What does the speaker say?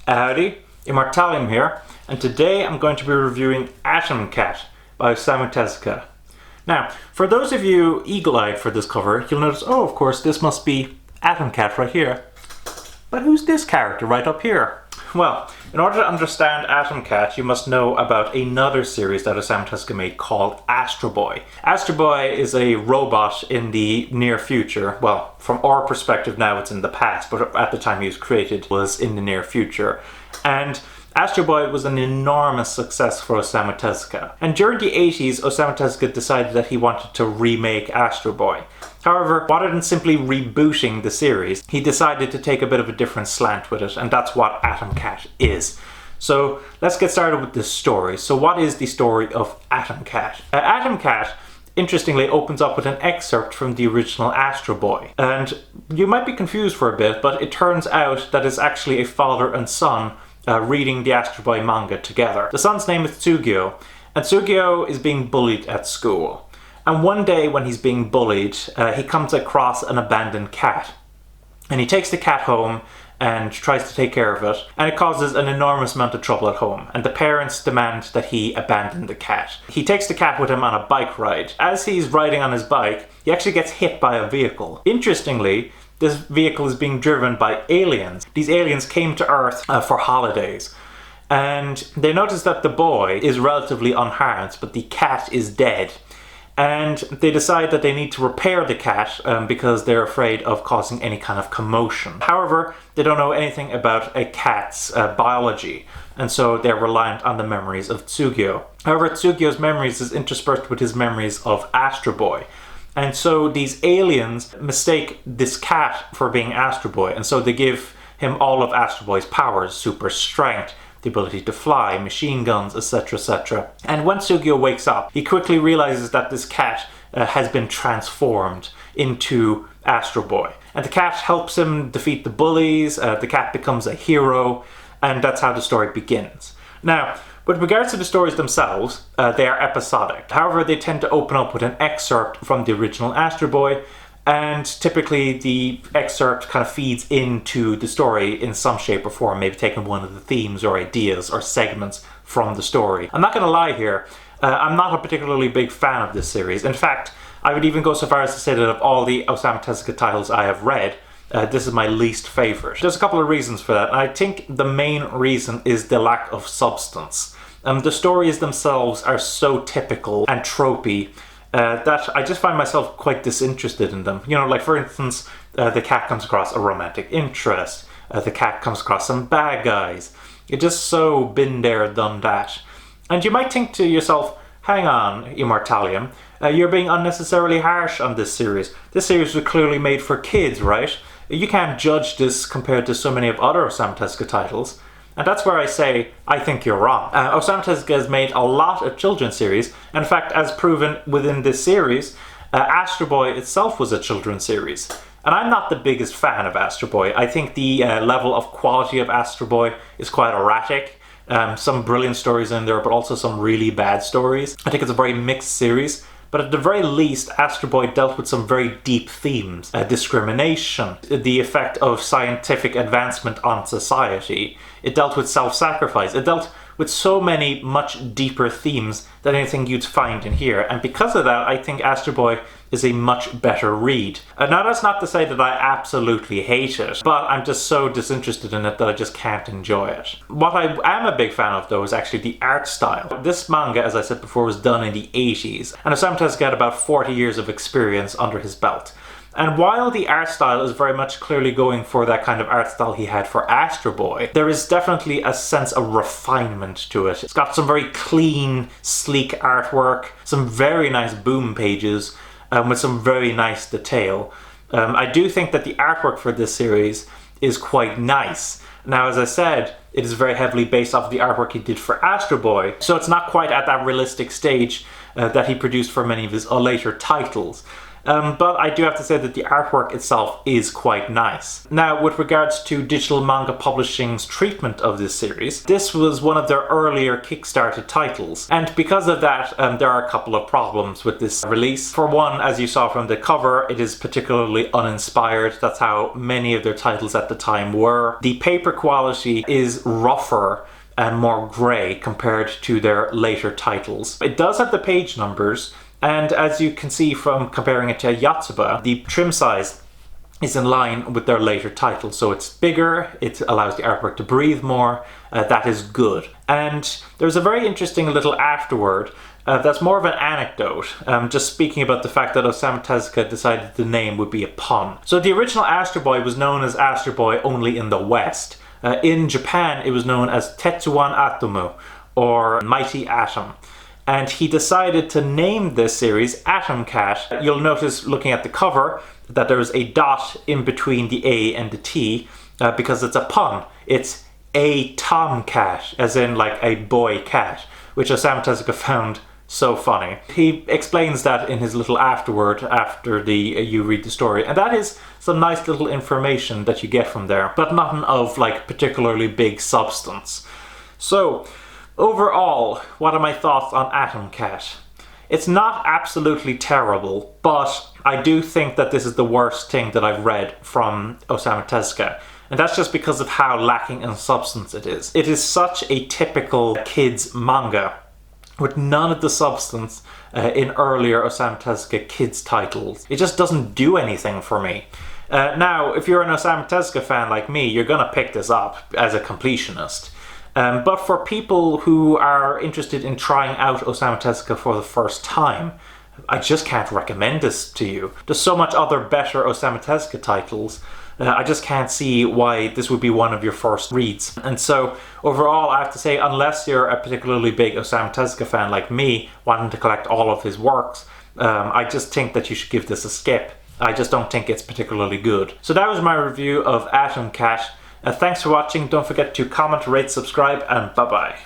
Howdy, Immortalium here, and today I'm going to be reviewing Atomcat by Atomcat. Now, for those of you eagle-eyed for this cover, you'll notice, oh, of course, this must be Atomcat right here. But who's this character right up here? Well, in order to understand Atomcat, you must know about another series that Atomcat made called Astro Boy. Astro Boy is a robot in the near future. Well, from our perspective now it's in the past, but at the time he was created was in the near future. And Astro Boy was an enormous success for Osamu Tezuka. And during the 80s, Osamu Tezuka decided that he wanted to remake Astro Boy. However, rather than simply rebooting the series, he decided to take a bit of a different slant with it, and that's what Atomcat is. So let's get started with this story. So what is the story of Atomcat? Atomcat, interestingly, opens up with an excerpt from the original Astro Boy. And you might be confused for a bit, but it turns out that it's actually a father and son reading the Astro Boy manga together. The son's name is Tsugio, and Tsugio is being bullied at school. And one day when he's being bullied, he comes across an abandoned cat. And he takes the cat home and tries to take care of it, and it causes an enormous amount of trouble at home, and the parents demand that he abandon the cat. He takes the cat with him on a bike ride. As he's riding on his bike, he actually gets hit by a vehicle. Interestingly, this vehicle is being driven by aliens. These aliens came to Earth for holidays, and they notice that the boy is relatively unharmed, but the cat is dead. And they decide that they need to repair the cat because they're afraid of causing any kind of commotion. However, they don't know anything about a cat's biology, and so they're reliant on the memories of Tsugio. However, Tsugio's memories is interspersed with his memories of Astro Boy. And so these aliens mistake this cat for being Astro Boy, and so they give him all of Astro Boy's powers: super strength, the ability to fly, machine guns, etc, etc. And when Tsugio wakes up, he quickly realizes that this cat has been transformed into Astro Boy. And the cat helps him defeat the bullies, the cat becomes a hero, and that's how the story begins. Now, with regards to the stories themselves, they are episodic. However, they tend to open up with an excerpt from the original Astro Boy, and typically the excerpt kind of feeds into the story in some shape or form, maybe taking one of the themes or ideas or segments from the story. I'm not going to lie here, I'm not a particularly big fan of this series. In fact, I would even go so far as to say that of all the Osamu Tezuka titles I have read, this is my least favorite. There's a couple of reasons for that, and I think the main reason is the lack of substance. The stories themselves are so typical and tropey that I just find myself quite disinterested in them. You know, like for instance, the cat comes across a romantic interest, the cat comes across some bad guys. It's just so been there, done that. And you might think to yourself, hang on, Immortalium, you're being unnecessarily harsh on this series. This series was clearly made for kids, right? You can't judge this compared to so many of other Osamu Tezuka titles. And that's where I say, I think you're wrong. Osamu Tezuka has made a lot of children's series. In fact, as proven within this series, Astro Boy itself was a children's series. And I'm not the biggest fan of Astro Boy. I think the level of quality of Astro Boy is quite erratic. Some brilliant stories in there, but also some really bad stories. I think it's a very mixed series. But at the very least, Astro Boy dealt with some very deep themes. Discrimination, the effect of scientific advancement on society. It dealt with self-sacrifice. It dealt with so many much deeper themes than anything you'd find in here. And because of that, I think Astro Boy is a much better read. Now, that's not to say that I absolutely hate it, but I'm just so disinterested in it that I just can't enjoy it. What I am a big fan of, though, is actually the art style. This manga, as I said before, was done in the 80s, and Osamu Tezuka had about 40 years of experience under his belt. And while the art style is very much clearly going for that kind of art style he had for Astro Boy, there is definitely a sense of refinement to it. It's got some very clean, sleek artwork, some very nice boom pages, with some very nice detail. I do think that the artwork for this series is quite nice. Now, as I said, it is very heavily based off of the artwork he did for Astro Boy, so it's not quite at that realistic stage that he produced for many of his later titles. But I do have to say that the artwork itself is quite nice. Now, with regards to Digital Manga Publishing's treatment of this series, this was one of their earlier Kickstarter titles, and because of that, there are a couple of problems with this release. For one, as you saw from the cover, it is particularly uninspired. That's how many of their titles at the time were. The paper quality is rougher and more grey compared to their later titles. It does have the page numbers, and as you can see from comparing it to Yotsuba, the trim size is in line with their later titles. So it's bigger, it allows the artwork to breathe more, that is good. And there's a very interesting little afterword that's more of an anecdote, just speaking about the fact that Osamu Tezuka decided the name would be a pun. So the original Astro Boy was known as Astro Boy only in the West. In Japan, it was known as Tetsuwan Atomu, or Mighty Atom. And he decided to name this series Atomcat. You'll notice looking at the cover that there's a dot in between the A and the T because it's a pun. It's Atomcat, as in like a boy cat, which Osamu Tezuka found so funny. He explains that in his little afterword after you read the story, and that is some nice little information that you get from there, but nothing of like particularly big substance. So overall, what are my thoughts on Atomcat? It's not absolutely terrible, but I do think that this is the worst thing that I've read from Osamu Tezuka. And that's just because of how lacking in substance it is. It is such a typical kids manga with none of the substance in earlier Osamu Tezuka kids titles. It just doesn't do anything for me. Now, if you're an Osamu Tezuka fan like me, you're gonna pick this up as a completionist. But for people who are interested in trying out Osamu Tezuka for the first time, I just can't recommend this to you. There's so much other better Osamu Tezuka titles. I just can't see why this would be one of your first reads. And so overall, I have to say, unless you're a particularly big Osamu Tezuka fan like me, wanting to collect all of his works, I just think that you should give this a skip. I just don't think it's particularly good. So that was my review of Atomcat. Thanks for watching. Don't forget to comment, rate, subscribe, and bye-bye.